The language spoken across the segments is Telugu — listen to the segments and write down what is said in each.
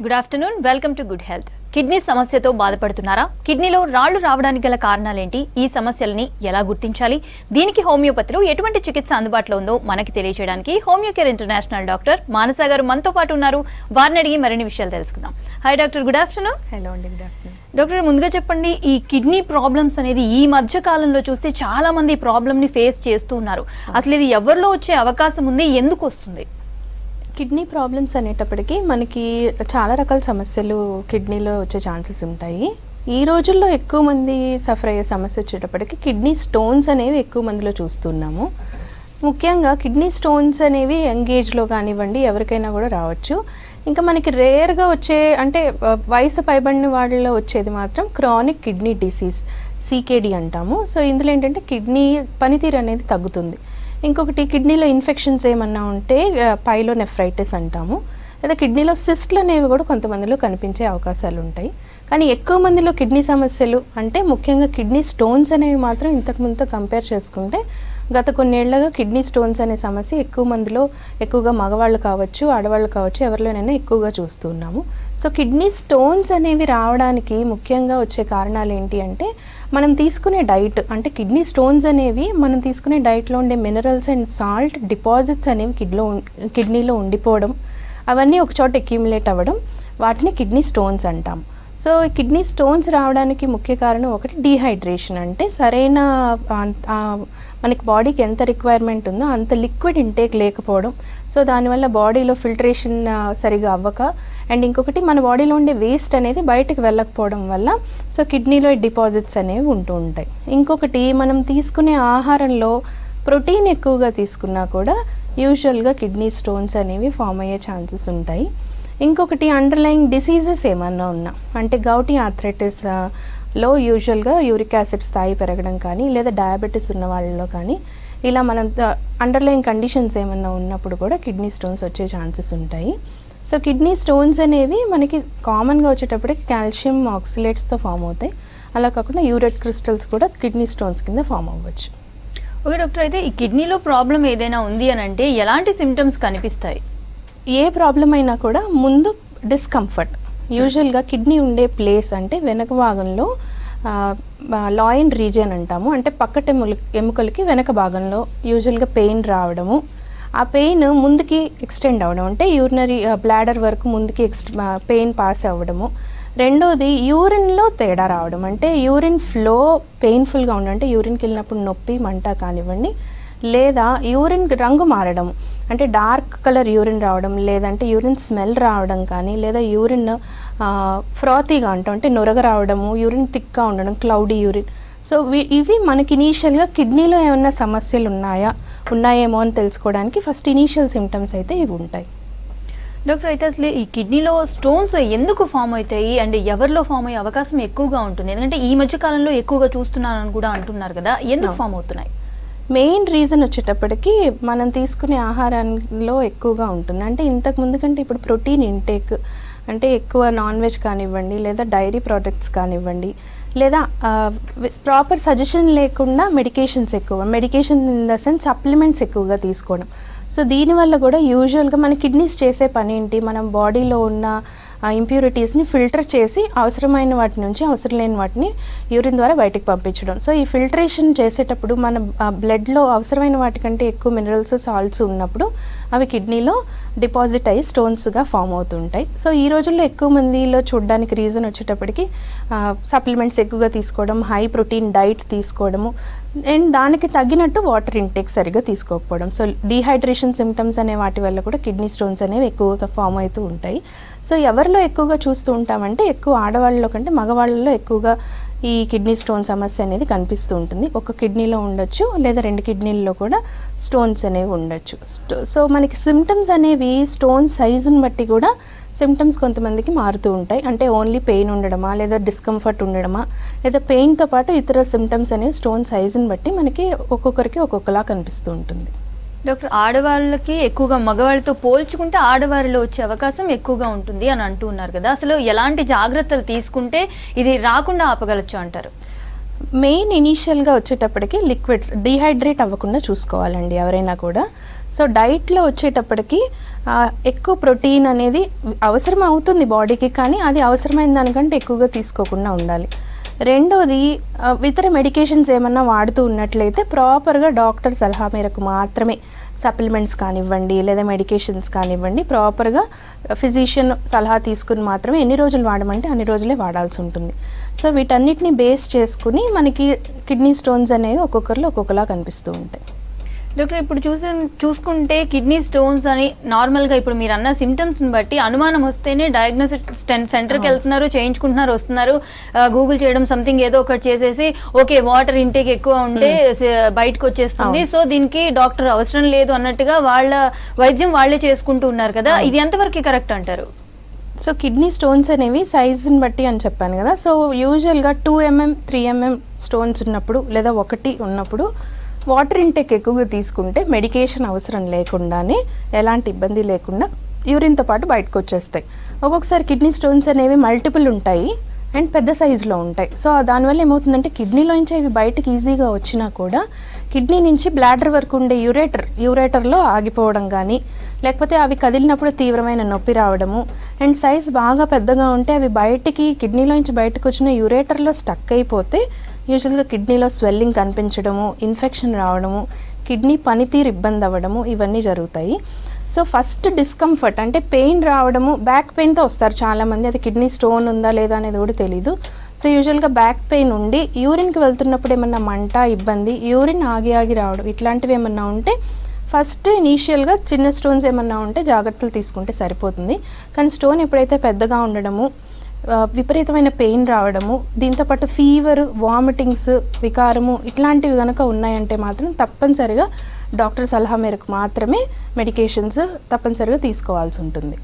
Good afternoon, welcome to good health. Kidney సమస్యతో బాధపడుతున్నారా? కిడ్నీలో రాళ్లు రావడానికి గల కారణాలేంటి? ఈ సమస్యలని ఎలా గుర్తించాలి? దీనికి హోమియోపతిలో ఎటువంటి చికిత్స అందుబాటులో ఉందో మనకి తెలియజేయడానికి హోమియోకేర్ ఇంటర్నేషనల్ డాక్టర్ మానస గారు మనతో పాటు ఉన్నారు. వారిని అడిగి మరిన్ని విషయాలు తెలుసుకుందాం. Hi doctor, good afternoon. Hello అండి, గుడ్ ఆఫ్టర్నూన్. డాక్టర్, ముందుగా చెప్పండి, ఈ కిడ్నీ ప్రాబ్లమ్స్ అనేది ఈ మధ్య కాలంలో చూస్తే చాలా మంది ఈ ప్రాబ్లమ్ ని ఫేస్ చేస్తూ ఉన్నారు. అసలు ఇది ఎవరిలో వచ్చే అవకాశం ఉంది, ఎందుకు వస్తుంది? కిడ్నీ ప్రాబ్లమ్స్ అనేటప్పటికీ మనకి చాలా రకాల సమస్యలు కిడ్నీలో వచ్చే ఛాన్సెస్ ఉంటాయి. ఈ రోజుల్లో ఎక్కువ మంది సఫర్ అయ్యే సమస్య వచ్చేటప్పటికి కిడ్నీ స్టోన్స్ అనేవి ఎక్కువ మందిలో చూస్తున్నాము. ముఖ్యంగా కిడ్నీ స్టోన్స్ అనేవి యంగ్ ఏజ్లో కానివ్వండి ఎవరికైనా కూడా రావచ్చు. ఇంకా మనకి రేర్గా వచ్చే అంటే వయసు పైబడిన వాళ్ళలో వచ్చేది మాత్రం క్రానిక్ కిడ్నీ డిసీజ్, CKD అంటాము. సో ఇందులో ఏంటంటే కిడ్నీ పనితీరు అనేది తగ్గుతుంది. ఇంకొకటి కిడ్నీలో ఇన్ఫెక్షన్స్ ఏమన్నా ఉంటే పైలోనెఫ్రైటిస్ అంటాము. లేదా కిడ్నీలో సిస్ట్లు అనేవి కూడా కొంతమందిలో కనిపించే అవకాశాలు ఉంటాయి. కానీ ఎక్కువ మందిలో కిడ్నీ సమస్యలు అంటే ముఖ్యంగా కిడ్నీ స్టోన్స్ అనేవి మాత్రం ఇంతకుముందుతో కంపేర్ చేసుకుంటే గత కొన్నేళ్లుగా కిడ్నీ స్టోన్స్ అనే సమస్య ఎక్కువ మందిలో, ఎక్కువగా మగవాళ్ళు కావచ్చు ఆడవాళ్ళు కావచ్చు ఎవరిలోనైనా ఎక్కువగా చూస్తూ ఉన్నాము. సో కిడ్నీ స్టోన్స్ అనేవి రావడానికి ముఖ్యంగా వచ్చే కారణాలు ఏంటి అంటే మనం తీసుకునే డైట్, అంటే కిడ్నీ స్టోన్స్ అనేవి మనం తీసుకునే డైట్లో ఉండే మినరల్స్ అండ్ సాల్ట్ డిపాజిట్స్ అనేవి కిడ్నీలో ఉండిపోవడం, అవన్నీ ఒక చోట అక్యూములేట్ అవ్వడం, వాటిని కిడ్నీ స్టోన్స్ అంటాం. సో కిడ్నీ స్టోన్స్ రావడానికి ముఖ్య కారణం ఒకటి డీహైడ్రేషన్, అంటే సరైన మనకి బాడీకి ఎంత రిక్వైర్మెంట్ ఉందో అంత లిక్విడ్ ఇంటేక్ లేకపోవడం. సో దానివల్ల బాడీలో ఫిల్టరేషన్ సరిగా అవ్వక, అండ్ ఇంకొకటి మన బాడీలో ఉండే వేస్ట్ అనేది బయటకు వెళ్ళకపోవడం వల్ల సో కిడ్నీలో డిపాజిట్స్ అనేవి ఉంటూ ఉంటాయి. ఇంకొకటి మనం తీసుకునే ఆహారంలో ప్రోటీన్ ఎక్కువగా తీసుకున్నా కూడా యూజువల్గా కిడ్నీ స్టోన్స్ అనేవి ఫామ్ అయ్యే ఛాన్సెస్ ఉంటాయి. ఇంకొకటి అండర్లయింగ్ డిసీజెస్ ఏమన్నా ఉన్నా, అంటే గౌటీ ఆర్థరైటిస్ లో యూజువల్గా యూరిక్ యాసిడ్ స్థాయి పెరగడం కానీ, లేదా డయాబెటీస్ ఉన్న వాళ్ళలో కానీ, ఇలా మనం అండర్లయింగ్ కండిషన్స్ ఏమన్నా ఉన్నప్పుడు కూడా కిడ్నీ స్టోన్స్ వచ్చే ఛాన్సెస్ ఉంటాయి. సో కిడ్నీ స్టోన్స్ అనేవి మనకి కామన్గా వచ్చేటప్పటికి కాల్షియం ఆక్సిలేట్స్తో ఫామ్ అవుతాయి. అలా కాకుండా యూరెట్ క్రిస్టల్స్ కూడా కిడ్నీ స్టోన్స్ కింద ఫామ్ అవ్వచ్చు. ఓకే డాక్టర్, అయితే ఈ కిడ్నీలో ప్రాబ్లం ఏదైనా ఉంది అని అంటే ఎలాంటి సిమ్టమ్స్ కనిపిస్తాయి? ఏ ప్రాబ్లం అయినా కూడా ముందు డిస్కంఫర్ట్, యూజువల్గా కిడ్నీ ఉండే ప్లేస్ అంటే వెనక భాగంలో లాయిన్ రీజియన్ అంటాము, అంటే పక్కట ఎముకలకి వెనక భాగంలో యూజువల్గా పెయిన్ రావడము, ఆ పెయిన్ ముందుకి ఎక్స్టెండ్ అవ్వడం, అంటే యూరినరీ బ్లాడర్ వరకు ముందుకి పెయిన్ పాస్ అవ్వడము. రెండోది యూరిన్లో తేడా రావడం, అంటే యూరిన్ ఫ్లో పెయిన్ఫుల్గా ఉండడం, అంటే యూరిన్కి వెళ్ళినప్పుడు నొప్పి మంట కానివ్వండి, లేదా యూరిన్ రంగు మారడం, అంటే డార్క్ కలర్ యూరిన్ రావడం, లేదంటే యూరిన్ స్మెల్ రావడం కానీ, లేదా యూరిన్ ఫ్రాతీగా అంటాం, అంటే నొరగ రావడము, యూరిన్ థిక్గా ఉండడం, యూరిన్. సో ఇవి మనకి ఇనీషియల్గా కిడ్నీలో ఏమన్నా సమస్యలు ఉన్నాయేమో అని తెలుసుకోవడానికి ఫస్ట్ ఇనీషియల్ సిమ్టమ్స్ అయితే ఇవి ఉంటాయి. డాక్టర్, అయితే అసలు ఈ కిడ్నీలో స్టోన్స్ ఎందుకు ఫామ్ అవుతాయి అండ్ ఎవరిలో ఫామ్ అయ్యే అవకాశం ఎక్కువగా ఉంటుంది? ఎందుకంటే ఈ మధ్య కాలంలో ఎక్కువగా చూస్తున్నారని కూడా అంటున్నారు కదా, ఎందుకు ఫామ్ అవుతున్నాయి? మెయిన్ రీజన్ వచ్చేటప్పటికి మనం తీసుకునే ఆహారంలో ఎక్కువగా ఉంటుంది. అంటే ఇంతకు ముందు కంటే ఇప్పుడు ప్రోటీన్ ఇంటేక్, అంటే ఎక్కువ నాన్ వెజ్ కానివ్వండి, లేదా డైరీ ప్రోడక్ట్స్ కానివ్వండి, లేదా ప్రాపర్ సజెషన్ లేకుండా medication in the sense supplements ఎక్కువగా తీసుకోవడం. సో దీనివల్ల కూడా యూజువల్గా మన కిడ్నీస్ చేసే పని ఏంటి, మనం బాడీలో ఉన్న ఇంప్యూరిటీస్ని ఫిల్టర్ చేసి అవసరమైన వాటి నుంచి అవసరం లేని వాటిని యూరిన్ ద్వారా బయటకు పంపించడం. సో ఈ ఫిల్టరేషన్ చేసేటప్పుడు మన బ్లడ్లో అవసరమైన వాటికంటే ఎక్కువ మినరల్స్ సాల్ట్స్ ఉన్నప్పుడు అవి కిడ్నీలో డిపాజిట్ అయ్యి స్టోన్స్గా ఫామ్ అవుతుంటాయి. సో ఈ రోజుల్లో ఎక్కువ మందిలో చూడడానికి రీజన్ వచ్చేటప్పటికి సప్లిమెంట్స్ ఎక్కువగా తీసుకోవడం, హై ప్రోటీన్ డైట్ తీసుకోవడము, అండ్ దానికి తగ్గినట్టు వాటర్ ఇంటేక్ సరిగ్గా తీసుకోకపోవడం. సో డీహైడ్రేషన్ సిమ్టమ్స్ అనే వాటి వల్ల కూడా కిడ్నీ స్టోన్స్ అనేవి ఎక్కువగా ఫామ్ అవుతూ ఉంటాయి. సో ఎవరిలో ఎక్కువగా చూస్తూ ఉంటామంటే ఎక్కువ ఆడవాళ్ళలో కంటే మగవాళ్ళలో ఎక్కువగా ఈ కిడ్నీ స్టోన్ సమస్య అనేది కనిపిస్తూ ఉంటుంది. ఒక కిడ్నీలో ఉండొచ్చు, లేదా 2 కిడ్నీల్లో కూడా స్టోన్స్ అనేవి ఉండొచ్చు. సో మనకి సిమ్టమ్స్ అనేవి స్టోన్ సైజుని బట్టి కూడా సిమ్టమ్స్ కొంతమందికి మారుతూ ఉంటాయి. అంటే ఓన్లీ పెయిన్ ఉండడమా, లేదా డిస్కంఫర్ట్ ఉండడమా, లేదా పెయిన్తో పాటు ఇతర సిమ్టమ్స్ అనేవి స్టోన్ సైజుని బట్టి మనకి ఒక్కొక్కరికి ఒక్కొక్కలా కనిపిస్తూ ఉంటుంది. డాక్టర్, ఆడవాళ్ళకి ఎక్కువగా మగవాళ్ళతో పోల్చుకుంటే ఆడవారిలో వచ్చే అవకాశం ఎక్కువగా ఉంటుంది అని అంటూ ఉన్నారు కదా, అసలు ఎలాంటి జాగ్రత్తలు తీసుకుంటే ఇది రాకుండా ఆపగలచ్చు అంటారు? మెయిన్ ఇనీషియల్గా వచ్చేటప్పటికి లిక్విడ్స్ డీహైడ్రేట్ అవ్వకుండా చూసుకోవాలండి ఎవరైనా కూడా. సో డైట్లో వచ్చేటప్పటికి ఎక్కువ ప్రోటీన్ అనేది అవసరం అవుతుంది బాడీకి, కానీ అది అవసరమైన దానికంటే ఎక్కువగా తీసుకోకుండా ఉండాలి. రెండోది ఇతర మెడికేషన్స్ ఏమన్నా వాడుతూ ఉన్నట్లయితే ప్రాపర్గా డాక్టర్ సలహా మేరకు మాత్రమే సప్లిమెంట్స్ కానివ్వండి లేదా మెడికేషన్స్ కానివ్వండి ప్రాపర్గా ఫిజిషియన్ సలహా తీసుకుని మాత్రమే ఎన్ని రోజులు వాడమంటే అన్ని రోజులే వాడాల్సి ఉంటుంది. సో వీటన్నిటిని బేస్ చేసుకుని మనకి కిడ్నీ స్టోన్స్ అనేవి ఒక్కొక్కరిలో ఒక్కొక్కలా కనిపిస్తూ ఉంటాయి. డాక్టర్, ఇప్పుడు చూసుకుంటే కిడ్నీ స్టోన్స్ అని నార్మల్గా ఇప్పుడు మీరు అన్న సిమ్టమ్స్ని బట్టి అనుమానం వస్తేనే డయాగ్నోసిస్ సెంటర్కి వెళ్తున్నారు, చేయించుకుంటున్నారు, వస్తున్నారు, గూగుల్ చేయడం సంథింగ్ ఏదో ఒకటి చేసేసి ఓకే వాటర్ ఇంటేక్ ఎక్కువ ఉంటే బయటకు వచ్చేస్తుంది, సో దీనికి డాక్టర్ అవసరం లేదు అన్నట్టుగా వాళ్ళ వైద్యం వాళ్ళే చేసుకుంటూ ఉన్నారు కదా, ఇది ఎంతవరకు కరెక్ట్ అంటారు? సో కిడ్నీ స్టోన్స్ అనేవి సైజుని బట్టి అని చెప్పాను కదా. సో యూజువల్గా 2 mm 3 mm స్టోన్స్ ఉన్నప్పుడు లేదా 1 ఉన్నప్పుడు వాటర్ ఇంటేక్ ఎక్కువగా తీసుకుంటే మెడికేషన్ అవసరం లేకుండానే ఎలాంటి ఇబ్బంది లేకుండా యూరిన్తో పాటు బయటకు వచ్చేస్తాయి. ఒక్కొక్కసారి కిడ్నీ స్టోన్స్ అనేవి మల్టిపుల్ ఉంటాయి అండ్ పెద్ద సైజులో ఉంటాయి. సో దానివల్ల ఏమవుతుందంటే కిడ్నీలోంచి ఇవి బయటకు ఈజీగా వచ్చినా కూడా కిడ్నీ నుంచి బ్లాడర్ వరకు ఉండే యూరేటర్లో ఆగిపోవడం కానీ, లేకపోతే అవి కదిలినప్పుడు తీవ్రమైన నొప్పి రావడము, అండ్ సైజ్ బాగా పెద్దగా ఉంటే అవి కిడ్నీలోంచి బయటకు వచ్చిన యూరేటర్లో స్టక్ అయిపోతే యూజువల్గా కిడ్నీలో స్వెల్లింగ్ కనిపించడము, ఇన్ఫెక్షన్ రావడము, కిడ్నీ పనితీరు ఇబ్బంది అవ్వడము ఇవన్నీ జరుగుతాయి. సో ఫస్ట్ డిస్కంఫర్ట్ అంటే పెయిన్ రావడము, బ్యాక్ పెయిన్తో వస్తారు చాలామంది, అది కిడ్నీ స్టోన్ ఉందా లేదా అనేది కూడా తెలీదు. సో యూజువల్గా బ్యాక్ పెయిన్ ఉండి యూరిన్కి వెళ్తున్నప్పుడు ఏమన్నా మంట, ఇబ్బంది, యూరిన్ ఆగి రావడం ఇట్లాంటివి ఏమన్నా ఉంటే ఫస్ట్ ఇనీషియల్గా చిన్న స్టోన్స్ ఏమన్నా ఉంటే జాగ్రత్తలు తీసుకుంటే సరిపోతుంది. కానీ స్టోన్ ఎప్పుడైతే పెద్దగా ఉండడము, విపరీతమైన పెయిన్ రావడము, దీంతోపాటు ఫీవర్, వామిటింగ్స్, వికారము ఇట్లాంటివి కనుక ఉన్నాయంటే మాత్రం తప్పనిసరిగా డాక్టర్ సలహా మేరకు మాత్రమే మెడికేషన్స్ తప్పనిసరిగా తీసుకోవాల్సి ఉంటుంది.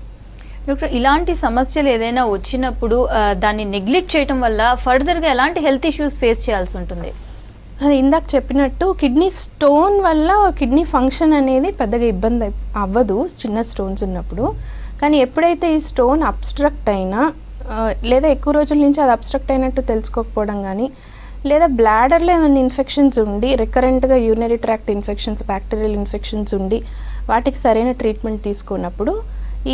డాక్టర్, ఇలాంటి సమస్యలు ఏదైనా వచ్చినప్పుడు దాన్ని నెగ్లెక్ట్ చేయడం వల్ల ఫర్దర్గా ఎలాంటి హెల్త్ ఇష్యూస్ ఫేస్ చేయాల్సి ఉంటుంది? అది ఇందాక చెప్పినట్టు కిడ్నీ స్టోన్ వల్ల కిడ్నీ ఫంక్షన్ అనేది పెద్దగా ఇబ్బంది అవ్వదు చిన్న స్టోన్స్ ఉన్నప్పుడు. కానీ ఎప్పుడైతే ఈ స్టోన్ అబ్స్ట్రక్ట్ అయినా లేదా ఎక్కువ రోజుల నుంచి అది అబ్స్ట్రక్ట్ అయినట్టు తెలుసుకోకపోవడం కానీ, లేదా బ్లాడర్లో ఏమైనా ఇన్ఫెక్షన్స్ ఉండి రికరెంట్గా urinary tract infections, bacterial infections ఉండి వాటికి సరైన ట్రీట్మెంట్ తీసుకున్నప్పుడు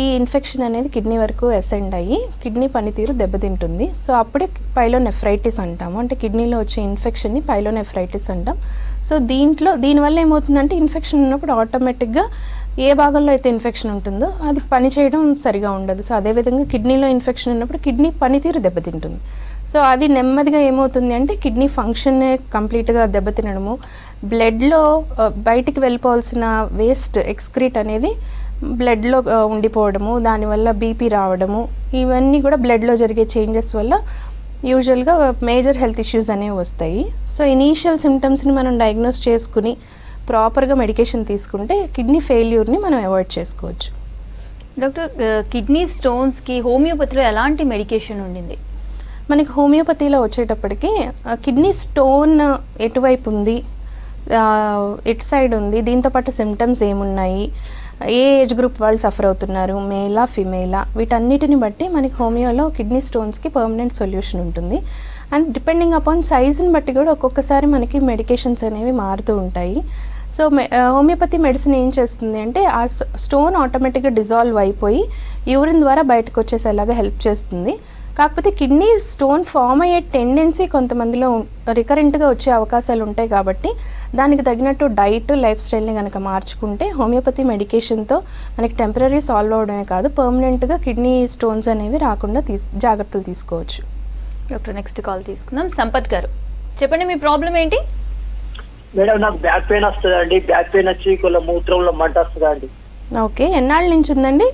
ఈ ఇన్ఫెక్షన్ అనేది కిడ్నీ వరకు అసెండ్ అయ్యి కిడ్నీ పనితీరు దెబ్బతింటుంది. సో అప్పుడే పైలోనెఫ్రైటిస్ అంటాము, అంటే కిడ్నీలో వచ్చే ఇన్ఫెక్షన్ని పైలోనెఫ్రైటిస్ అంటాం. సో దీనివల్ల ఏమవుతుందంటే ఇన్ఫెక్షన్ ఉన్నప్పుడు ఆటోమేటిక్గా ఏ భాగంలో అయితే ఇన్ఫెక్షన్ ఉంటుందో అది పనిచేయడం సరిగా ఉండదు. సో అదేవిధంగా కిడ్నీలో ఇన్ఫెక్షన్ ఉన్నప్పుడు కిడ్నీ పనితీరు దెబ్బతింటుంది. సో అది నెమ్మదిగా ఏమవుతుంది అంటే కిడ్నీ ఫంక్షన్నే కంప్లీట్గా దెబ్బతినడము, బ్లడ్లో బయటికి వెళ్ళిపోవాల్సిన వేస్ట్ ఎక్స్క్రీట్ అనేది బ్లడ్లో ఉండిపోవడము, దానివల్ల బీపీ రావడము, ఇవన్నీ కూడా బ్లడ్లో జరిగే చేంజెస్ వల్ల యూజువల్గా మేజర్ హెల్త్ ఇష్యూస్ అనేవి వస్తాయి. సో ఇనీషియల్ సిమ్టమ్స్ని మనం డయాగ్నోస్ చేసుకుని ప్రాపర్గా మెడికేషన్ తీసుకుంటే కిడ్నీ ఫెయిల్యూర్ని మనం అవాయిడ్ చేసుకోవచ్చు. డాక్టర్, కిడ్నీ స్టోన్స్కి హోమియోపతిలో ఎలాంటి మెడికేషన్ ఉండింది? మనకి హోమియోపతిలో వచ్చేటప్పటికి కిడ్నీ స్టోన్ ఎటువైపు ఉంది, ఎటు సైడ్ ఉంది, దీంతోపాటు సిమ్టమ్స్ ఏమున్నాయి, ఏ ఏజ్ గ్రూప్ వాళ్ళు సఫర్ అవుతున్నారు, మేలా ఫిమేలా, వీటన్నిటిని బట్టి మనకి హోమియోలో కిడ్నీ స్టోన్స్కి పర్మనెంట్ సొల్యూషన్ ఉంటుంది. అండ్ డిపెండింగ్ అపాన్ సైజుని బట్టి కూడా ఒక్కొక్కసారి మనకి మెడికేషన్స్ అనేవి మారుతూ ఉంటాయి. సో హోమియోపతి మెడిసిన్ ఏం చేస్తుంది అంటే ఆ స్టోన్ ఆటోమేటిక్గా డిజాల్వ్ అయిపోయి యూరిన్ ద్వారా బయటకు వచ్చేసేలాగా హెల్ప్ చేస్తుంది. కాకపోతే కిడ్నీ స్టోన్ ఫామ్ అయ్యే టెండెన్సీ కొంతమందిలో రికరెంట్గా వచ్చే అవకాశాలు ఉంటాయి. కాబట్టి దానికి తగినట్టు డైట్, లైఫ్ స్టైల్ని కనుక మార్చుకుంటే హోమియోపతి మెడికేషన్తో మనకి టెంపరీ సాల్వ్ అవడమే కాదు, పర్మనెంట్గా కిడ్నీ స్టోన్స్ అనేవి రాకుండా జాగ్రత్తలు తీసుకోవచ్చు. డాక్టర్, నెక్స్ట్ కాల్ తీసుకుందాం. సంపత్ గారు, చెప్పండి మీ ప్రాబ్లం ఏంటి? మేడం, నాకు బ్యాక్ పెయిన్ వస్తుందండి. బ్యాక్ పెయిన్ వచ్చి కొల్ల మూత్రంలో మంట వస్తుందండి. ఓకే, ఎన్నాళ్ళ నుంచి ఉందండి?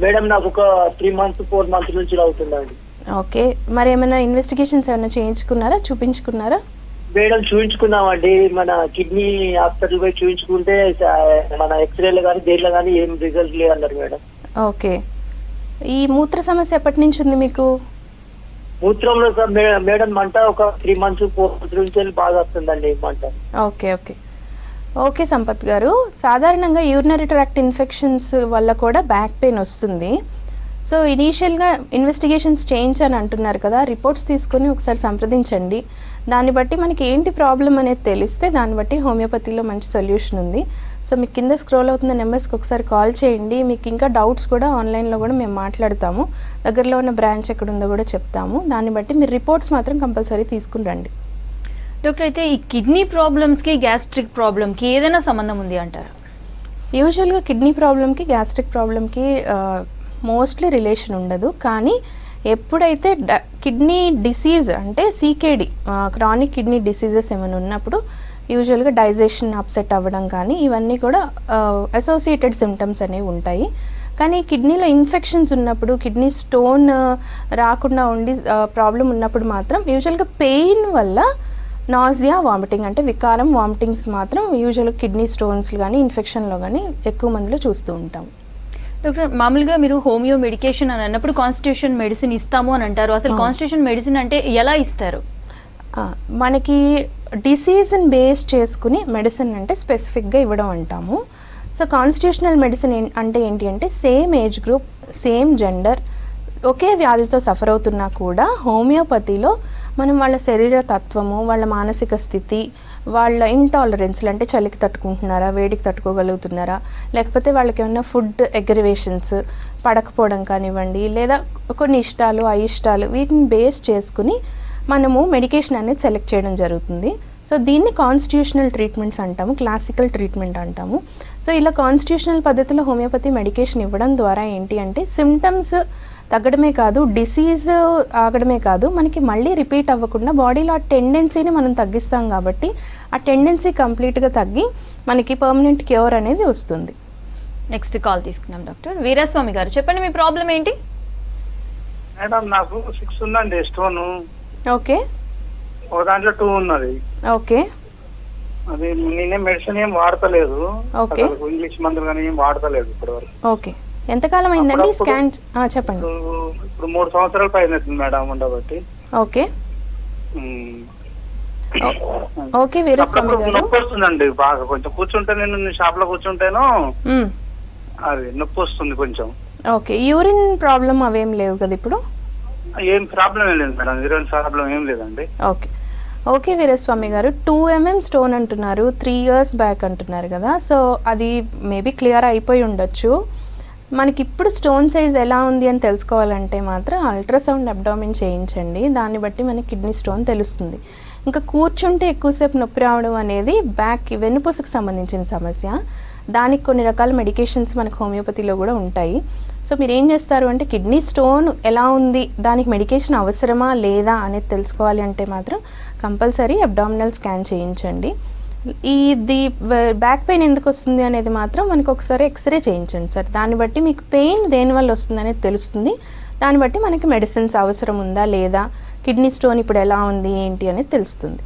మేడం, నాకు ఒక 3 months 4 months నుంచి అవుతుందండి. ఓకే, మరి ఏమైనా ఇన్వెస్టిగేషన్స్ ఏమైనా చేయించుకున్నారా, చూపించుకున్నారా? మేడం, చూపించుకున్నామండి. మన కిడ్నీ హాస్పిటల్ పోయి చూపించుకుంటే మన ఎక్స్రేలో కానీ దేనిలో కానీ ఏం రిజల్ట్ లేదన్నారు మేడం. ఓకే, ఈ మూత్ర సమస్య ఎప్పటి నుంచి ఉంది మీకు? మూత్రంలో మేడం మంట ఒక 3 months 4 months నుంచి బాగా వస్తుందండి మంట. ఓకే ఓకే ఓకే సంపత్ గారు, సాధారణంగా యూరినరీ ట్రాక్ట్ ఇన్ఫెక్షన్స్ వల్ల కూడా బ్యాక్ పెయిన్ వస్తుంది. సో ఇనీషియల్గా ఇన్వెస్టిగేషన్స్ చేయించని అంటున్నారు కదా, రిపోర్ట్స్ తీసుకొని ఒకసారి సంప్రదించండి. దాన్ని బట్టి మనకి ఏంటి ప్రాబ్లం అనేది తెలిస్తే దాన్ని బట్టి హోమియోపతిలో మంచి సొల్యూషన్ ఉంది. సో మీకు కింద స్క్రోల్ అవుతున్న నెంబర్స్కి ఒకసారి కాల్ చేయండి. మీకు ఇంకా డౌట్స్ కూడా ఆన్లైన్లో కూడా మేము మాట్లాడతాము. దగ్గరలో ఉన్న బ్రాంచ్ ఎక్కడ ఉందో కూడా చెప్తాము. దాన్ని బట్టి మీరు రిపోర్ట్స్ మాత్రం కంపల్సరీ తీసుకుని రండి. డాక్టర్, అయితే ఈ కిడ్నీ ప్రాబ్లమ్స్కి గ్యాస్ట్రిక్ ప్రాబ్లమ్కి ఏదైనా సంబంధం ఉంది అంటారా? యూజువల్గా కిడ్నీ ప్రాబ్లమ్కి గ్యాస్ట్రిక్ ప్రాబ్లమ్కి మోస్ట్లీ రిలేషన్ ఉండదు. కానీ ఎప్పుడైతే కిడ్నీ డిసీజ్ అంటే CKD క్రానిక్ కిడ్నీ డిసీజెస్ ఏమైనా ఉన్నప్పుడు యూజువల్గా డైజెషన్ అప్సెట్ అవ్వడం కానీ ఇవన్నీ కూడా అసోసియేటెడ్ సిమ్టమ్స్ అనేవి ఉంటాయి. కానీ కిడ్నీలో ఇన్ఫెక్షన్స్ ఉన్నప్పుడు, కిడ్నీ స్టోన్ రాకుండా ఉండి ప్రాబ్లం ఉన్నప్పుడు మాత్రం యూజువల్గా పెయిన్ వల్ల నాజియా, వామిటింగ్ అంటే వికారం, వామిటింగ్స్ మాత్రం యూజువల్గా కిడ్నీ స్టోన్స్ కానీ ఇన్ఫెక్షన్లో కానీ ఎక్కువ మందిలో చూస్తూ ఉంటాం. డాక్టర్, మామూలుగా మీరు హోమియో మెడికేషన్ అని అన్నప్పుడు కాన్స్టిట్యూషన్ మెడిసిన్ ఇస్తాము అని అంటారు. అసలు కాన్స్టిట్యూషన్ మెడిసిన్ అంటే ఎలా ఇస్తారు? మనకి డిసీజ్ని బేస్ చేసుకుని మెడిసిన్ అంటే స్పెసిఫిక్గా ఇవ్వడం అంటాము. సో కాన్స్టిట్యూషనల్ మెడిసిన్ అంటే ఏంటి అంటే same age group, same gender, ఒకే వ్యాధితో సఫర్ అవుతున్నా కూడా హోమియోపతిలో మనం వాళ్ళ శరీర తత్వము, వాళ్ళ మానసిక స్థితి, వాళ్ళ ఇంటాలరెన్స్లు అంటే చలికి తట్టుకుంటున్నారా, వేడికి తట్టుకోగలుగుతున్నారా, లేకపోతే వాళ్ళకి ఏమైనా ఫుడ్ అగ్రివేషన్స్ పడకపోవడం కానివ్వండి, లేదా కొన్ని ఇష్టాలు అయిష్టాలు, వీటిని బేస్ చేసుకుని మనము మెడికేషన్ అనేది సెలెక్ట్ చేయడం జరుగుతుంది. సో దీన్ని కాన్స్టిట్యూషనల్ ట్రీట్మెంట్స్ అంటాము, క్లాసికల్ ట్రీట్మెంట్ అంటాము. సో ఇలా కాన్స్టిట్యూషనల్ పద్ధతిలో హోమియోపతి మెడికేషన్ ఇవ్వడం ద్వారా ఏంటి అంటే సిమ్టమ్స్ తగ్గడమే కాదు, డిసీజ్ ఆగడమే కాదు, మనకి మళ్ళీ రిపీట్ అవ్వకుండా బాడీలో ఆ టెండెన్సీని మనం తగ్గిస్తాం కాబట్టి ఆ టెండెన్సీ కంప్లీట్గా తగ్గి మనకి పర్మనెంట్ క్యూర్ అనేది వస్తుంది. నెక్స్ట్ కాల్ తీసుకుందాం. డాక్టర్ వీరస్వామి గారు, చెప్పండి మీ ప్రాబ్లం ఏంటి? మేడం, నాకు 6 ఉందండి స్టోన్. ఓకే, ఒక దాంట్లో 2 ఉన్నది. ఓకే, అది నేనేం మెడిసిన్ ఏం వాడతలేదు. ఓకే, ఇంగ్లీష్ మందులు కానీ ఏం వాడతలేదు ఇప్పటివరకు. ఓకే. ఎంతకాలం అయిందండి స్కాన్? చెప్పండి. ఇప్పుడు 3 సంవత్సరాల పైన అవుతుంది మేడం ఉండబట్టి. ఓకే, ఓకే వీరస్వామి గారు. నొప్పి వస్తుందండి బాగా, కొంచెం కూర్చుంటే నేను షాప్ లో కూర్చుంటేను అది నొప్పి వస్తుంది కొంచెం. ఓకే, యూరిన్ ప్రాబ్లం అవేం లేవు కదా ఇప్పుడు? ఏం ప్రాబ్లం ఏం లేదు మేడం, యూరిన్ ప్రాబ్లం ఏం లేదండి. ఓకే, ఓకే వీరస్వామి గారు. 2 mm స్టోన్ అంటున్నారు, 3 years బ్యాక్ అంటున్నారు కదా. సో అది మేబీ క్లియర్ అయిపోయి ఉండొచ్చు. మనకి ఇప్పుడు స్టోన్ సైజ్ ఎలా ఉంది అని తెలుసుకోవాలంటే మాత్రం అల్ట్రాసౌండ్ అబ్డామిన్ చేయించండి. దాన్ని బట్టి మనకి కిడ్నీ స్టోన్ తెలుస్తుంది. ఇంకా కూర్చుంటే ఎక్కువసేపు నొప్పి రావడం అనేది బ్యాక్ వెన్నుపూసకు సంబంధించిన సమస్య. దానికి కొన్ని రకాల మెడికేషన్స్ మనకు హోమియోపతిలో కూడా ఉంటాయి. సో మీరు ఏం చేస్తారు అంటే కిడ్నీ స్టోన్ ఎలా ఉంది, దానికి మెడికేషన్ అవసరమా లేదా అనేది తెలుసుకోవాలి అంటే మాత్రం కంపల్సరీ అబ్డామినల్ స్కాన్ చేయించండి. ఇది బ్యాక్ పెయిన్ ఎందుకు వస్తుంది అనేది మాత్రం మనకు ఒకసారి ఎక్స్రే చేయించండి సార్. దాన్ని బట్టి మీకు పెయిన్ దేనివల్ల వస్తుంది అనేది తెలుస్తుంది. దాన్ని బట్టి మనకి మెడిసిన్స్ అవసరం ఉందా లేదా, కిడ్నీ స్టోన్ ఇప్పుడు ఎలా ఉంది ఏంటి అనేది తెలుస్తుంది.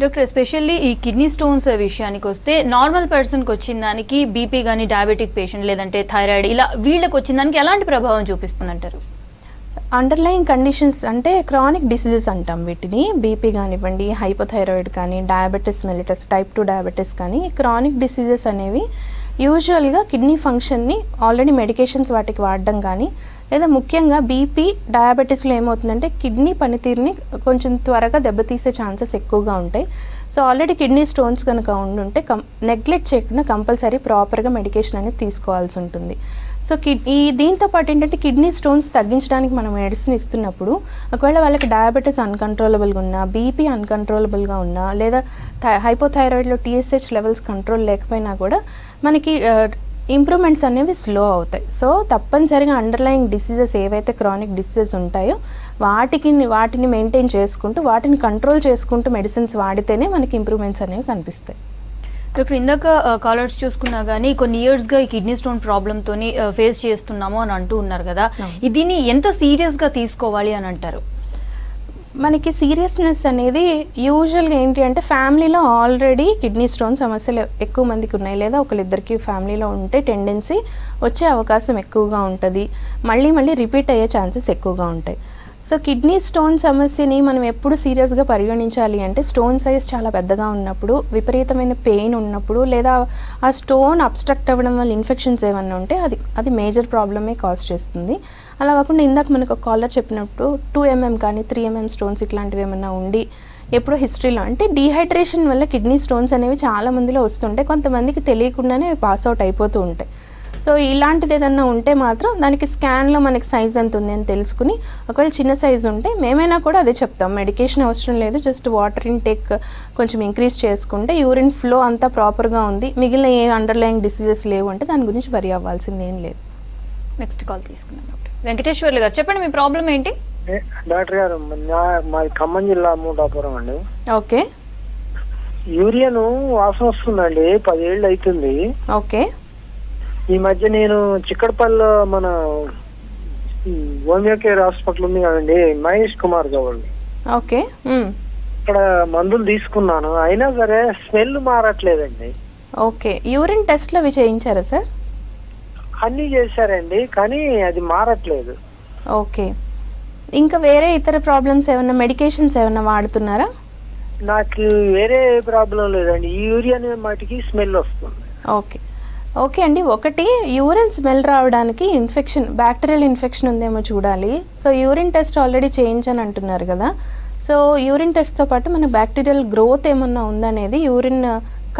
డాక్టర్, ఎస్పెషల్లీ ఈ కిడ్నీ స్టోన్స్ విషయానికి వస్తే నార్మల్ పర్సన్కి వచ్చిన దానికి బీపీ కానీ డయాబెటిక్ పేషెంట్ లేదంటే థైరాయిడ్ ఇలా వీళ్ళకి వచ్చిన దానికి ఎలాంటి ప్రభావం చూపిస్తుందంటారు? అండర్లైన్ కండిషన్స్ అంటే క్రానిక్ డిసీజెస్ అంటాం వీటిని. బీపీ కానివ్వండి, హైపోథైరాయిడ్ కానీ, డయాబెటిస్ మెలిటస్ టైప్ 2 డయాబెటిస్ కానీ, క్రానిక్ డిసీజెస్ అనేవి యూజువల్గా కిడ్నీ ఫంక్షన్ని ఆల్రెడీ మెడికేషన్స్ వాటికి వాడడం కానీ, లేదా ముఖ్యంగా బీపీ డయాబెటీస్లో ఏమవుతుందంటే కిడ్నీ పనితీరుని కొంచెం త్వరగా దెబ్బతీసే ఛాన్సెస్ ఎక్కువగా ఉంటాయి. సో ఆల్రెడీ కిడ్నీ స్టోన్స్ కనుక ఉండుంటే నెగ్లెక్ట్ చేయకుండా కంపల్సరీ ప్రాపర్గా మెడికేషన్ అనేది తీసుకోవాల్సి ఉంటుంది. సో దీంతో పాటు ఏంటంటే కిడ్నీ స్టోన్స్ తగ్గించడానికి మనం మెడిసిన్ ఇస్తున్నప్పుడు ఒకవేళ వాళ్ళకి డయాబెటీస్ అన్కంట్రోలబుల్గా ఉన్నా, బీపీ అన్కంట్రోలబుల్గా ఉన్నా, లేదా హైపోథైరాయిడ్లో TSH లెవెల్స్ కంట్రోల్ లేకపోయినా కూడా మనకి ఇంప్రూవ్మెంట్స్ అనేవి స్లో అవుతాయి. సో తప్పనిసరిగా అండర్లైన్ డిసీజెస్ ఏవైతే క్రానిక్ డిసీజెస్ ఉంటాయో వాటిని మెయింటైన్ చేసుకుంటూ, వాటిని కంట్రోల్ చేసుకుంటూ మెడిసిన్స్ వాడితేనే మనకి ఇంప్రూవ్మెంట్స్ అనేవి కనిపిస్తాయి. డాక్టర్, ఇందాక కాలర్స్ చూసుకున్నా కానీ కొన్ని ఇయర్స్గా ఈ కిడ్నీ స్టోన్ ప్రాబ్లంతో ఫేస్ చేస్తున్నాము అని అంటూ ఉన్నారు కదా, దీన్ని ఎంత సీరియస్గా తీసుకోవాలి అని అంటారు? మనకి సీరియస్నెస్ అనేది యూజువల్గా ఏంటి అంటే ఫ్యామిలీలో ఆల్రెడీ కిడ్నీ స్టోన్ సమస్యలు ఎక్కువ మందికి ఉన్నాయి, లేదా ఒకరిద్దరికి ఫ్యామిలీలో ఉంటే టెండెన్సీ వచ్చే అవకాశం ఎక్కువగా ఉంటుంది, మళ్ళీ రిపీట్ అయ్యే ఛాన్సెస్ ఎక్కువగా ఉంటాయి. సో కిడ్నీ స్టోన్ సమస్యని మనం ఎప్పుడు సీరియస్గా పరిగణించాలి అంటే స్టోన్ సైజ్ చాలా పెద్దగా ఉన్నప్పుడు, విపరీతమైన పెయిన్ ఉన్నప్పుడు, లేదా ఆ స్టోన్ అబ్స్ట్రక్ట్ అవ్వడం వల్ల ఇన్ఫెక్షన్స్ ఏమన్నా ఉంటే అది మేజర్ ప్రాబ్లమే కాజ్ చేస్తుంది. అలా కాకుండా ఇందాక మనకు ఒక కాలర్ చెప్పినప్పుడు 2 mm కానీ 3 mm స్టోన్స్ ఇట్లాంటివి ఏమన్నా ఉండి ఎప్పుడో హిస్టరీలో. అంటే డీహైడ్రేషన్ వల్ల కిడ్నీ స్టోన్స్ అనేవి చాలా మందిలో వస్తుంటాయి, కొంతమందికి తెలియకుండానే అవి పాస్ అవుట్ అయిపోతూ ఉంటాయి. సో ఇలాంటిది ఏదన్నా ఉంటే మాత్రం దానికి స్కాన్లో మనకి సైజ్ ఎంత ఉంది అని తెలుసుకుని, ఒకవేళ చిన్న సైజు ఉంటే మేమైనా కూడా అదే చెప్తాం, మెడికేషన్ అవసరం లేదు, జస్ట్ వాటర్ ఇంటేక్ కొంచెం ఇంక్రీజ్ చేసుకుంటే యూరిన్ ఫ్లో అంతా ప్రాపర్గా ఉంది, మిగిలిన ఏ అండర్లయింగ్ డిసీజెస్ లేవు అంటే దాని గురించి వరి అవ్వాల్సింది ఏం లేదు. నెక్స్ట్ కాల్ తీసుకుందాం డాక్టర్. వెంకటేశ్వర్లు గారు చెప్పండి, మీ ప్రాబ్లం ఏంటి? డాక్టర్ గారు, మాది ఖమ్మం జిల్లా మూటాపురం అండి. ఓకే. యూరియన్ వాసన వస్తుందండి, 10 ఏళ్ళు అవుతుంది. ఓకే. ఈ మధ్య నేను చిక్కడపల్లి మన హోమియో కేర్ హాస్పిటల్ ఉంది కదండి, మహేష్ కుమార్ గౌడ్. ఓకే. ఇక్కడ మందులు తీసుకున్నాను, అయినా సరే స్మెల్ మారట్లేదండి. ఓకే. యూరిన్ టెస్ట్లు అవి చేయించారా సార్? అన్నీ చేశారండి, కానీ అది మారట్లేదు. ఓకే. ఇంకా వేరే ఇతర ప్రాబ్లమ్స్ ఏమన్నా, మెడికేషన్స్ ఏమన్నా వాడుతున్నారా? నాకు వేరే ప్రాబ్లం లేదండి, ఈ యూరియన్ మటుకి స్మెల్ వస్తుంది. ఓకే. ఓకే అండి, ఒకటి యూరిన్ స్మెల్ రావడానికి ఇన్ఫెక్షన్, బ్యాక్టీరియల్ ఇన్ఫెక్షన్ ఉందేమో చూడాలి. సో యూరిన్ టెస్ట్ ఆల్రెడీ చేయించని అంటున్నారు కదా, సో యూరిన్ టెస్ట్తో పాటు మన బ్యాక్టీరియల్ గ్రోత్ ఏమన్నా ఉందనేది యూరిన్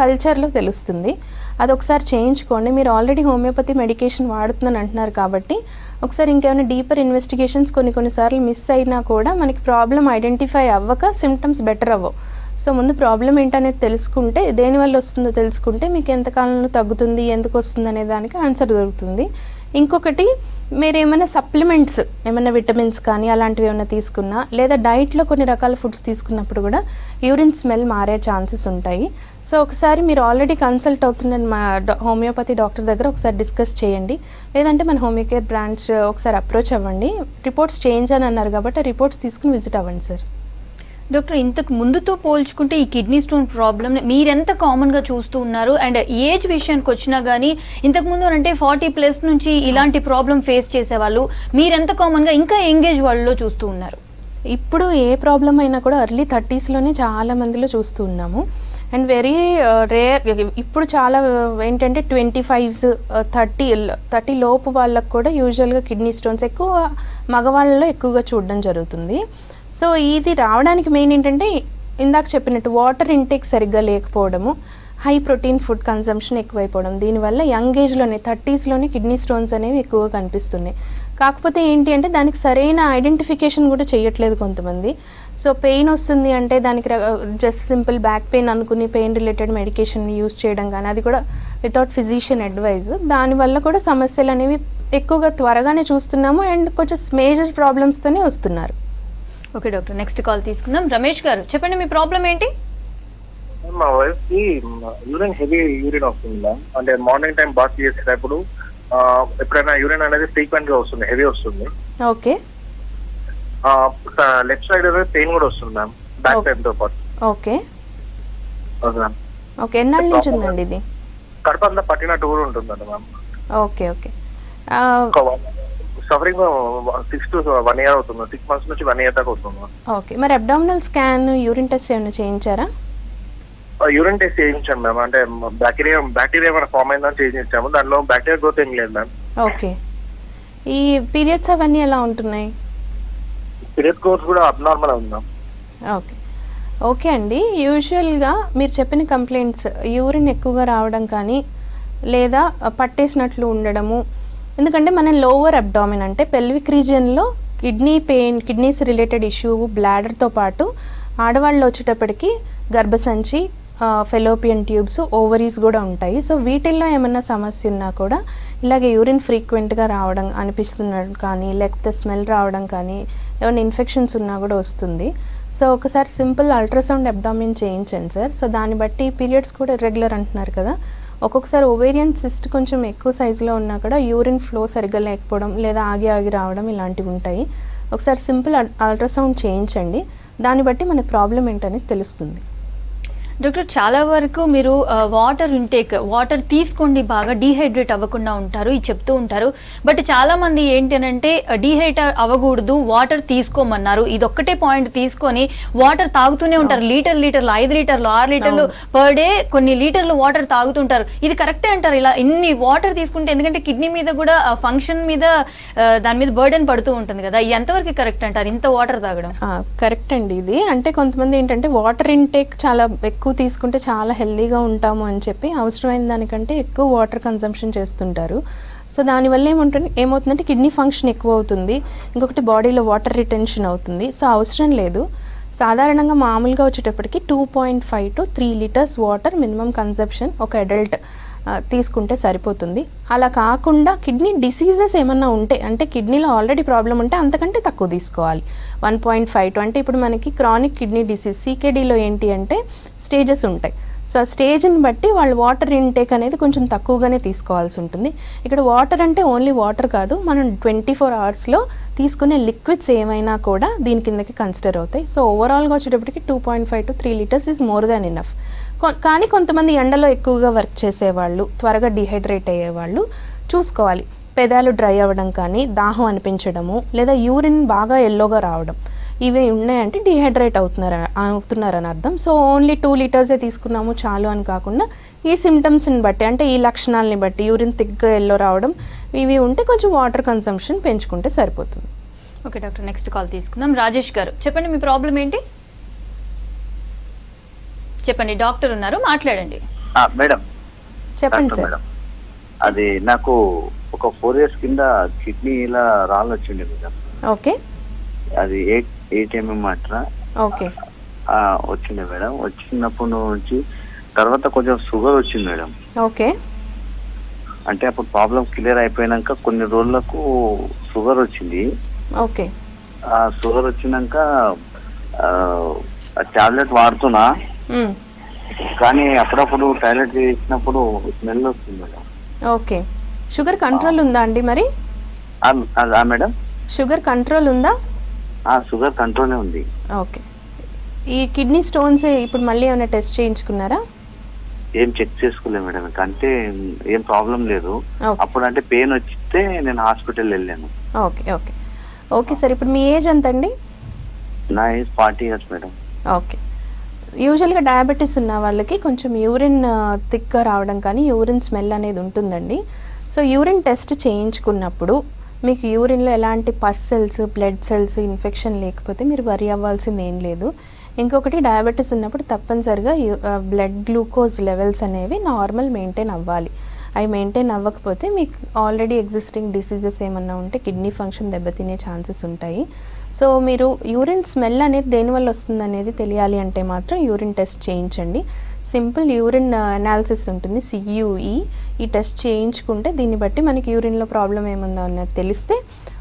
కల్చర్లో తెలుస్తుంది, అది ఒకసారి చేయించుకోండి. మీరు ఆల్రెడీ హోమియోపతి మెడికేషన్ వాడుతుందని అంటున్నారు కాబట్టి ఒకసారి ఇంకేమైనా డీపర్ ఇన్వెస్టిగేషన్స్ కొన్నిసార్లు మిస్ అయినా కూడా మనకి ప్రాబ్లం ఐడెంటిఫై అవ్వక సిమ్టమ్స్ బెటర్ అవ్వవు. సో ముందు ప్రాబ్లం ఏంటనేది తెలుసుకుంటే, దేనివల్ల వస్తుందో తెలుసుకుంటే మీకు ఎంతకాలంలో తగ్గుతుంది, ఎందుకు వస్తుంది అనే దానికి ఆన్సర్ దొరుకుతుంది. ఇంకొకటి, మీరు ఏమైనా సప్లిమెంట్స్, ఏమైనా విటమిన్స్ కానీ అలాంటివి ఏమైనా తీసుకున్నా, లేదా డైట్లో కొన్ని రకాల ఫుడ్స్ తీసుకున్నప్పుడు కూడా యూరిన్ స్మెల్ మారే ఛాన్సెస్ ఉంటాయి. సో ఒకసారి మీరు ఆల్రెడీ కన్సల్ట్ అవుతున్న మా హోమియోపతి డాక్టర్ దగ్గర ఒకసారి డిస్కస్ చేయండి, లేదంటే మన హోమియో కేర్ బ్రాంచ్ ఒకసారి అప్రోచ్ అవ్వండి. రిపోర్ట్స్ చేంజ్ అని అన్నారు కాబట్టి రిపోర్ట్స్ తీసుకుని విజిట్ అవ్వండి సార్. డాక్టర్, ఇంతకు ముందుతో పోల్చుకుంటే ఈ కిడ్నీ స్టోన్ ప్రాబ్లమ్ మీరెంత కామన్గా చూస్తూ ఉన్నారు? అండ్ ఏజ్ విషయానికి వచ్చినా కానీ ఇంతకుముందు అంటే 40+ నుంచి ఇలాంటి ప్రాబ్లం ఫేస్ చేసేవాళ్ళు, మీరెంత కామన్గా ఇంకా యంగేజ్ వాళ్ళలో చూస్తూ ఉన్నారు? ఇప్పుడు ఏ ప్రాబ్లం అయినా కూడా ఎర్లీ 30స్లోనే చాలా మందిలో చూస్తూ ఉన్నాము. అండ్ వెరీ రేర్, ఇప్పుడు చాలా ఏంటంటే 25s 30 లోపు వాళ్ళకు కూడా యూజువల్గా కిడ్నీ స్టోన్స్ ఎక్కువ మగవాళ్ళలో ఎక్కువగా చూడడం జరుగుతుంది. సో ఇది రావడానికి మెయిన్ ఏంటంటే ఇందాక చెప్పినట్టు వాటర్ ఇంటేక్ సరిగ్గా లేకపోవడము, హై ప్రోటీన్ ఫుడ్ కన్జంప్షన్ ఎక్కువైపోవడం, దీనివల్ల యంగ్ ఏజ్లోనే 30స్లోనే కిడ్నీ స్టోన్స్ అనేవి ఎక్కువగా కనిపిస్తున్నాయి. కాకపోతే ఏంటి అంటే దానికి సరైన ఐడెంటిఫికేషన్ కూడా చేయట్లేదు కొంతమంది. సో పెయిన్ వస్తుంది అంటే దానికి జస్ట్ సింపుల్ బ్యాక్ పెయిన్ అనుకుని పెయిన్ రిలేటెడ్ మెడికేషన్ యూస్ చేయడం కానీ, అది కూడా వితౌట్ ఫిజిషియన్ అడ్వైజ్, దానివల్ల కూడా సమస్యలు అనేవి ఎక్కువగా త్వరగానే చూస్తున్నాము అండ్ కొంచెం మేజర్ ప్రాబ్లమ్స్తోనే వస్తున్నారు. ఓకే డాక్టర్, నెక్స్ట్ కాల్ తీసుకుందాం. రమేష్ గారు చెప్పండి, మీ ప్రాబ్లం ఏంటి? మా వైఫ్ కి యూరిన్ హెవీ యూరిన్ వస్తుంది మ్యామ్. అంటే మార్నింగ్ టైం బాత్ చేసేటప్పుడు ఎప్పుడైనా యూరిన్ అనేది ఫ్రీక్వెంట్ గా వస్తుంది, హెవీ వస్తుంది. ఓకే. లెఫ్ట్ సైడ్ పెయిన్ కూడా వస్తుంది మ్యామ్, బ్యాక్ పెయిన్ తో పాటు. ఓకే. ఓకే. ఎన్నాళ్ళ నుంచి ఉందండి ఇది? కడుపు అంతా పట్టినట్టు కూడా ఉంటుందండి ma'am. Okay. Okay. Suffering 6 to 1 year అవుతుంది, 6 months నుంచి 1 year దాకా అవుతుంది. ఓకే. మరి అబ్డామినల్ స్కాన్, యూరిన్ టెస్ట్ ఏమైనా చేయించారా? యూరిన్ టెస్ట్ చేయించాం మ్యామ్. అంటే బ్యాక్టీరియా ఏమైనా ఫామ్ అయిందని చేయించాము, దానిలో బ్యాక్టీరియా గ్రోత్ ఏం లేదు మ్యామ్. ఓకే. ఈ పీరియడ్స్ అవన్నీ ఎలా ఉంటున్నాయి? పీరియడ్ గ్రోత్ కూడా అబ్నార్మల్ ఉంది మ్యామ్. ఓకే. ఓకే అండి, యూజువల్గా మీరు చెప్పిన కంప్లైంట్స్ యూరిన్ ఎక్కువగా రావడం కానీ, లేదా పట్టేసినట్లు ఉండడము, ఎందుకంటే మన లోవర్ అబ్డామిన్ అంటే పెల్విక్ రీజియన్లో kidney pain, kidneys related issue, బ్లాడర్తో పాటు ఆడవాళ్ళు వచ్చేటప్పటికి గర్భసంచి, ఫెలోపియన్ ట్యూబ్స్, ఓవరీస్ కూడా ఉంటాయి. సో వీటిల్లో ఏమన్నా సమస్య ఉన్నా కూడా ఇలాగే యూరిన్ ఫ్రీక్వెంట్గా రావడం అనిపిస్తున్నాడు కానీ, లేకపోతే స్మెల్ రావడం కానీ, ఏమైనా ఇన్ఫెక్షన్స్ ఉన్నా కూడా వస్తుంది. సో ఒకసారి సింపుల్ అల్ట్రాసౌండ్ అబ్డామిన్ చేయించండి సార్. సో దాన్ని బట్టి పీరియడ్స్ కూడా ఇర్రెగ్యులర్ అంటున్నారు కదా, ఒక్కొక్కసారి ఓవేరియన్ సిస్ట్ కొంచెం ఎక్కువ సైజులో ఉన్నా కూడా యూరిన్ ఫ్లో సరిగ్గా లేకపోవడం, లేదా ఆగి రావడం ఇలాంటివి ఉంటాయి. ఒకసారి సింపుల్ అల్ట్రాసౌండ్ చేయించండి, దాన్ని బట్టి మనకి ప్రాబ్లం ఏంటనేది తెలుస్తుంది. డాక్టర్, చాలా వరకు మీరు వాటర్ తీసుకోండి, బాగా డీహైడ్రేట్ అవ్వకుండా ఉంటారు ఇది చెప్తూ ఉంటారు. బట్ చాలా మంది ఏంటి అంటే డీహైడ్రేట్ అవ్వకూడదు, వాటర్ తీసుకోమన్నారు, ఇదొక్కటే పాయింట్ తీసుకొని వాటర్ తాగుతూనే ఉంటారు. లీటర్లు 5 లీటర్లు 6 లీటర్లు పర్ డే కొన్ని లీటర్లు వాటర్ తాగుతుంటారు. ఇది కరెక్టే అంటారు ఇలా ఇన్ని వాటర్ తీసుకుంటే? ఎందుకంటే కిడ్నీ మీద కూడా ఫంక్షన్ మీద దాని మీద బర్డెన్ పడుతూ ఉంటుంది కదా, ఎంతవరకు కరెక్ట్ అంటారు ఇంత వాటర్ తాగడం? కరెక్ట్ అండి. ఇది అంటే కొంతమంది ఏంటంటే వాటర్ ఇంటేక్ చాలా ఎక్కువ తీసుకుంటే చాలా హెల్దీగా ఉంటాము అని చెప్పి అవసరమైన దానికంటే ఎక్కువ వాటర్ కన్సంప్షన్ చేస్తుంటారు. సో దానివల్ల ఏమవుతుందంటే కిడ్నీ ఫంక్షన్ ఎక్కువ అవుతుంది, ఇంకొకటి బాడీలో వాటర్ రిటెన్షన్ అవుతుంది. సో అవసరం లేదు. సాధారణంగా మామూలుగా వచ్చేటప్పటికి 2.5 to 3 litres water minimum consumption ఒక అడల్ట్ తీసుకుంటే సరిపోతుంది. అలా కాకుండా కిడ్నీ డిసీజెస్ ఏమన్నా ఉంటే, అంటే కిడ్నీలో ఆల్రెడీ ప్రాబ్లం ఉంటే అంతకంటే తక్కువ తీసుకోవాలి. 1.5 to, అంటే ఇప్పుడు మనకి క్రానిక్ కిడ్నీ డిసీజ్ CKDలో ఏంటి అంటే స్టేజెస్ ఉంటాయి. సో ఆ స్టేజ్ని బట్టి వాళ్ళు వాటర్ ఇంటేక్ అనేది కొంచెం తక్కువగానే తీసుకోవాల్సి ఉంటుంది. ఇక్కడ వాటర్ అంటే ఓన్లీ వాటర్ కాదు, మనం 24 అవర్స్లో తీసుకునే లిక్విడ్స్ ఏమైనా కూడా దీని కిందకి కన్సిడర్ అవుతాయి. సో ఓవరాల్గా వచ్చేటప్పటికి 2.5 to 3 litres is more than enough. కానీ కొంతమంది ఎండలో ఎక్కువగా వర్క్ చేసేవాళ్ళు, త్వరగా డిహైడ్రేట్ అయ్యేవాళ్ళు చూసుకోవాలి. పెదాలు డ్రై అవ్వడం కానీ, దాహం అనిపించడము, లేదా యూరిన్ బాగా ఎల్లోగా రావడం, ఇవి ఉన్నాయంటే డిహైడ్రేట్ అవుతున్నారని అర్థం. సో ఓన్లీ 2 లీటర్సే తీసుకున్నాము చాలు అని కాకుండా ఈ సిమ్టమ్స్ని బట్టి, అంటే ఈ లక్షణాలని బట్టి, యూరిన్ థిక్గా ఎల్లో రావడం ఇవి ఉంటే కొంచెం వాటర్ కన్సంప్షన్ పెంచుకుంటే సరిపోతుంది. ఓకే డాక్టర్, నెక్స్ట్ కాల్ తీసుకుందాం. రాజేష్ గారు, చెప్పండి మీ ప్రాబ్లం ఏంటి? చెప్పండి, డాక్టర్ ఉన్నారు, మాట్లాడండి. మేడం చెప్పండి సార్. మేడం, అది నాకు ఒక 4 years కింద కిడ్నీలా రాళ్ళు వచ్చిండే మేడం. ఓకే. అది 8 mm అట్లా ఓకే వచ్చిండే మేడం. వచ్చినప్పటి నుంచి తర్వాత కొంచెం షుగర్ వచ్చింది మేడం. ఓకే. అంటే అప్పుడు ప్రాబ్లం క్లియర్ అయిపోయినాక కొన్ని రోజులకు షుగర్ వచ్చింది. ఓకే. ఆ షుగర్ వచ్చినాక టాబ్లెట్ వాడుతున్నా, కానీ అప్పుడప్పుడు టాబ్లెట్ చేసినప్పుడు స్మెల్ వస్తుంది మేడం. ఓకే. షుగర్ కంట్రోల్ ఉందా అండి మరి? మేడం షుగర్ కంట్రోల్ ఉందా? షుగర్ కంట్రోలే ఉంది. ఓకే. ఈ కిడ్నీ స్టోన్స్ ఇప్పుడు మళ్ళీ ఏమైనా టెస్ట్ చేయించుకున్నారా? ఏం చెక్ చేసుకోలేదు మేడం, అంటే ఏం ప్రాబ్లం లేదు. అప్పుడు అంటే పెయిన్ వచ్చితే నేను హాస్పిటల్ వెళ్ళాను. ఓకే. ఓకే. ఓకే సార్, ఇప్పుడు మీ ఏజ్ ఎంత అండి? నా ఏజ్ 40 years మేడం. ఓకే. యూజువల్గా డయాబెటీస్ ఉన్న వాళ్ళకి కొంచెం యూరిన్ థిక్గా రావడం కానీ యూరిన్ స్మెల్ అనేది ఉంటుందండి. సో యూరిన్ టెస్ట్ చేయించుకున్నప్పుడు మీకు యూరిన్లో ఎలాంటి pus cells, blood cells, infection లేకపోతే మీరు వరి అవ్వాల్సింది ఏం లేదు. ఇంకొకటి డయాబెటీస్ ఉన్నప్పుడు తప్పనిసరిగా బ్లడ్ గ్లూకోజ్ లెవెల్స్ అనేవి నార్మల్ మెయింటైన్ అవ్వాలి. అవి మెయింటైన్ అవ్వకపోతే మీకు ఆల్రెడీ ఎగ్జిస్టింగ్ డిసీజెస్ ఏమన్నా ఉంటే కిడ్నీ ఫంక్షన్ దెబ్బతినే ఛాన్సెస్ ఉంటాయి. సో మీరు యూరిన్ స్మెల్ అనేది దేనివల్ల వస్తుంది అనేది తెలియాలి అంటే మాత్రం యూరిన్ టెస్ట్ చేయించండి. సింపుల్ యూరిన్ అనాలిసిస్ ఉంటుంది, CUE. ఈ టెస్ట్ చేయించుకుంటే దీన్ని బట్టి మనకి యూరిన్లో ప్రాబ్లం ఏముందో అన్నది తెలిస్తే,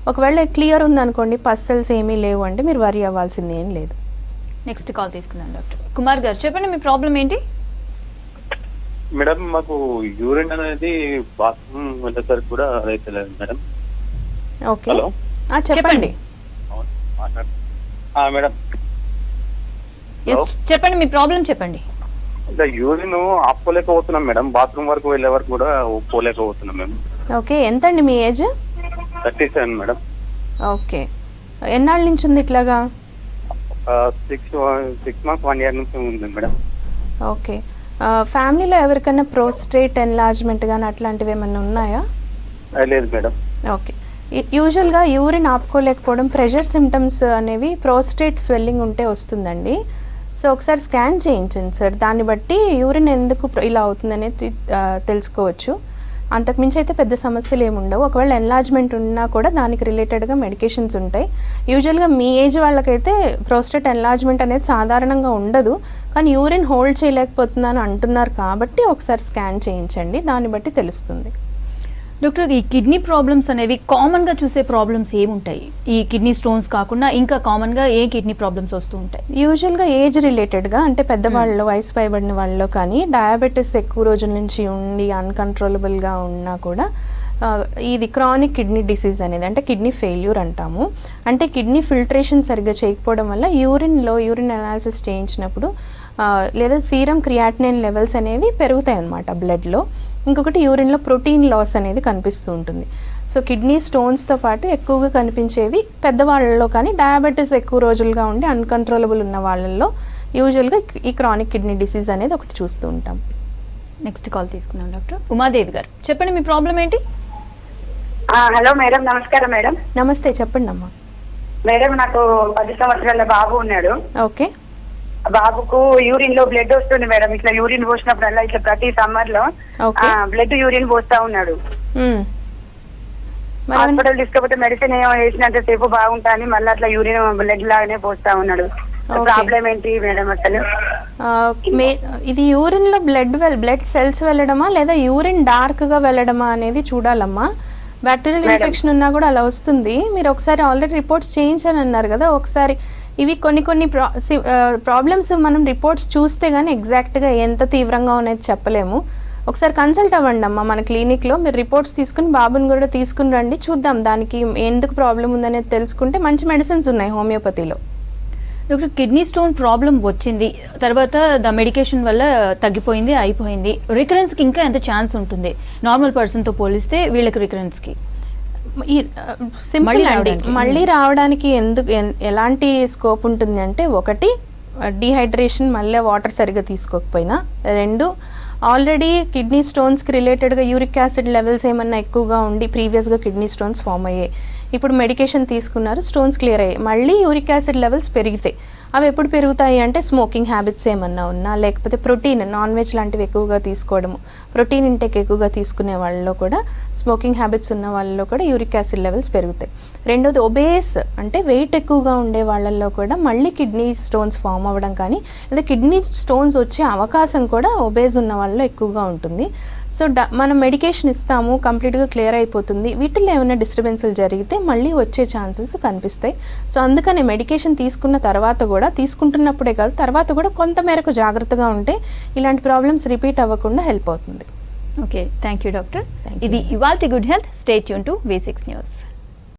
ఒకవేళ క్లియర్ ఉందనుకోండి, పస్సల్స్ ఏమీ లేవు అంటే మీరు వరి అవ్వాల్సింది ఏం లేదు. నెక్స్ట్ కాల్ తీసుకుందాం డాక్టర్. కుమార్ గారు, చెప్పండి మీ ప్రాబ్లం ఏంటి? మేడం, మాకు యూరిన్ అనేది బాత్రూమ్ వెళ్ళేసరికి కూడా అయితే లేదు మేడం. ఓకే. హలో, చెప్పండి. మేడం చెప్పండి మీ ప్రాబ్లం చెప్పండి. ఇంకా యూరిన్ ఆపుకోలేకపోతున్నాం మేడం, బాత్రూమ్ వరకు వెళ్ళే వరకు కూడా పోలేకపోతున్నాం మేము. ఓకే. ఎంత అండి మీ ఏజ్? 37 మేడం. ఓకే. ఎన్నాళ్ళ నుంచి ఉంది ఇట్లాగా? 6 months 1 year నుంచి ఉంది మేడం. ఓకే. ఫ్యామిలీలో ఎవరికైనా ప్రోస్టేట్ ఎన్లార్జ్మెంట్ కానీ అట్లాంటివి ఏమన్నా ఉన్నాయా? లేదు మేడం. ఓకే. యూజువల్గా యూరిన్ ఆపుకోలేకపోవడం, ప్రెషర్ సిమ్టమ్స్ అనేవి ప్రోస్టేట్ స్వెల్లింగ్ ఉంటే వస్తుందండి. సో ఒకసారి స్కాన్ చేయించండి సార్, దాన్ని బట్టి యూరిన్ ఎందుకు ఇలా అవుతుందనేది తెలుసుకోవచ్చు. అంతకుమించి అయితే పెద్ద సమస్యలు ఏమి ఉండవు. ఒకవేళ ఎన్లార్జ్మెంట్ ఉన్నా కూడా దానికి రిలేటెడ్గా మెడికేషన్స్ ఉంటాయి. యూజువల్గా మీ ఏజ్ వాళ్ళకైతే ప్రోస్టేట్ ఎన్లార్జ్మెంట్ అనేది సాధారణంగా ఉండదు, కానీ యూరిన్ హోల్డ్ చేయలేకపోతున్నాను అంటున్నారు కాబట్టి ఒకసారి స్కాన్ చేయించండి, దాన్ని బట్టి తెలుస్తుంది. డాక్టర్, ఈ కిడ్నీ ప్రాబ్లమ్స్ అనేవి కామన్గా చూసే ప్రాబ్లమ్స్ ఏముంటాయి? ఈ కిడ్నీ స్టోన్స్ కాకుండా ఇంకా కామన్గా ఏ కిడ్నీ ప్రాబ్లమ్స్ వస్తూ ఉంటాయి? యూజువల్గా ఏజ్ రిలేటెడ్గా, అంటే పెద్దవాళ్ళలో, వయసు పైబడిన వాళ్ళలో కానీ, డయాబెటీస్ ఎక్కువ రోజుల నుంచి ఉండి అన్కంట్రోలబుల్గా ఉన్నా కూడా ఇది క్రానిక్ కిడ్నీ డిసీజ్ అనేది, అంటే కిడ్నీ ఫెయిల్యూర్ అంటాము. అంటే కిడ్నీ ఫిల్టరేషన్ సరిగ్గా చేయకపోవడం వల్ల యూరిన్ అనాలిసిస్ చేయించినప్పుడు లేదా సీరం క్రియాటినిన్ లెవెల్స్ అనేవి పెరుగుతాయి అన్నమాట బ్లడ్లో. ఇంకొకటి యూరిన్లో ప్రోటీన్ లాస్ అనేది కనిపిస్తూ ఉంటుంది. సో కిడ్నీ స్టోన్స్తో పాటు ఎక్కువగా కనిపించేవి పెద్దవాళ్ళలో, కానీ డయాబెటీస్ ఎక్కువ రోజులుగా ఉండి అన్కంట్రోలబుల్ ఉన్న వాళ్ళల్లో యూజువల్గా ఈ క్రానిక్ కిడ్నీ డిసీజ్ అనేది ఒకటి చూస్తూ ఉంటాం. నెక్స్ట్ కాల్ తీసుకుందాం డాక్టర్. ఉమాదేవి గారు, చెప్పండి మీ ప్రాబ్లం ఏంటి? హలో మేడం, నమస్కారం మేడం. నమస్తే, చెప్పండి అమ్మా. మేడం, నాకు 10 సంవత్సరాల బాబు ఉన్నాడు. ఓకే. బాబుకు యూరిన్ లో బ్లడ్ వస్తుంది మేడం. ఇట్లా యూరిన్ పోసినప్పుడల్లా ఇట్లా ప్రతి సమ్మర్ లో బ్లడ్ యూరిన్ పోస్తా ఉన్నాడు. హాస్పిటల్ తీసుకపోతే మెడిసిన్ ఏమో వేసినంత సేపు బాగుంటా అని మళ్ళీ అట్లా యూరిన్ బ్లడ్ లాగానే పోస్తా ఉన్నాడు. ప్రాబ్లం ఏంటి మేడం అసలు? ఇది యూరిన్ లో బ్లడ్ సెల్స్ వెళ్ళడమా లేదా యూరిన్ డార్క్ గా వెళ్ళడమా అనేది చూడాలమ్మా. బ్యాక్టీరియల్ ఇన్ఫెక్షన్ ఉన్నా కూడా అలా వస్తుంది. మీరు ఒకసారి ఆల్రెడీ రిపోర్ట్స్ చేయించని అన్నారు కదా, ఒకసారి ఇవి కొన్ని ప్రాబ్లమ్స్ మనం రిపోర్ట్స్ చూస్తే కానీ ఎగ్జాక్ట్గా ఎంత తీవ్రంగా ఉన్నాయో చెప్పలేము. ఒకసారి కన్సల్ట్ అవ్వండి అమ్మా మన క్లినిక్లో. మీరు రిపోర్ట్స్ తీసుకుని బాబుని కూడా తీసుకుని రండి, చూద్దాం దానికి ఎందుకు ప్రాబ్లం ఉందనేది తెలుసుకుంటే మంచి మెడిసిన్స్ ఉన్నాయి హోమియోపతిలో. డాక్టర్, కిడ్నీ స్టోన్ ప్రాబ్లం వచ్చింది, తర్వాత ద మెడికేషన్ వల్ల తగ్గిపోయింది, అయిపోయింది. రికరెన్స్కి ఇంకా ఎంత ఛాన్స్ ఉంటుంది నార్మల్ పర్సన్తో పోలిస్తే వీళ్ళకి రికరెన్స్కి? సింపుల్ అండి, మళ్ళీ రావడానికి ఎలాంటి స్కోప్ ఉంటుంది అంటే, ఒకటి డీహైడ్రేషన్, మళ్ళీ వాటర్ సరిగ్గా తీసుకోకపోయినా. 2 ఆల్రెడీ కిడ్నీ స్టోన్స్కి రిలేటెడ్గా యూరిక్ యాసిడ్ లెవెల్స్ ఏమన్నా ఎక్కువగా ఉండి ప్రీవియస్గా కిడ్నీ స్టోన్స్ ఫామ్ అయ్యాయి, ఇప్పుడు మెడికేషన్ తీసుకున్నారు, స్టోన్స్ క్లియర్ అయ్యాయి, మళ్ళీ యూరిక్ యాసిడ్ లెవెల్స్ పెరిగితాయి. అవి ఎప్పుడు పెరుగుతాయి అంటే స్మోకింగ్ హ్యాబిట్స్ ఏమన్నా ఉన్నా, లేకపోతే ప్రోటీన్ నాన్ వెజ్ లాంటివి ఎక్కువగా తీసుకోవడము, ప్రోటీన్ ఇంటేక్ ఎక్కువగా తీసుకునే వాళ్ళలో కూడా, స్మోకింగ్ హ్యాబిట్స్ ఉన్న వాళ్ళలో కూడా యూరిక్ యాసిడ్ లెవెల్స్ పెరుగుతాయి. రెండోది ఒబేస్ అంటే వెయిట్ ఎక్కువగా ఉండే వాళ్ళల్లో కూడా మళ్ళీ కిడ్నీ స్టోన్స్ ఫామ్ అవ్వడం కానీ లేదా కిడ్నీ స్టోన్స్ వచ్చే అవకాశం కూడా ఒబేస్ ఉన్న వాళ్ళలో ఎక్కువగా ఉంటుంది. సో మనం మెడికేషన్ ఇస్తాము, కంప్లీట్గా క్లియర్ అయిపోతుంది. వీటిల్లో ఏమైనా డిస్టర్బెన్స్లు జరిగితే మళ్ళీ వచ్చే ఛాన్సెస్ కనిపిస్తాయి. సో అందుకని మెడికేషన్ తీసుకున్న తర్వాత కూడా, తీసుకుంటున్నప్పుడే కాదు తర్వాత కూడా కొంత మేరకు జాగ్రత్తగా ఉంటే ఇలాంటి ప్రాబ్లమ్స్ రిపీట్ అవ్వకుండా హెల్ప్ అవుతుంది. Okay, thank you doctor. ఇది ఇవాల్టి good health. Stay tune to V6 news.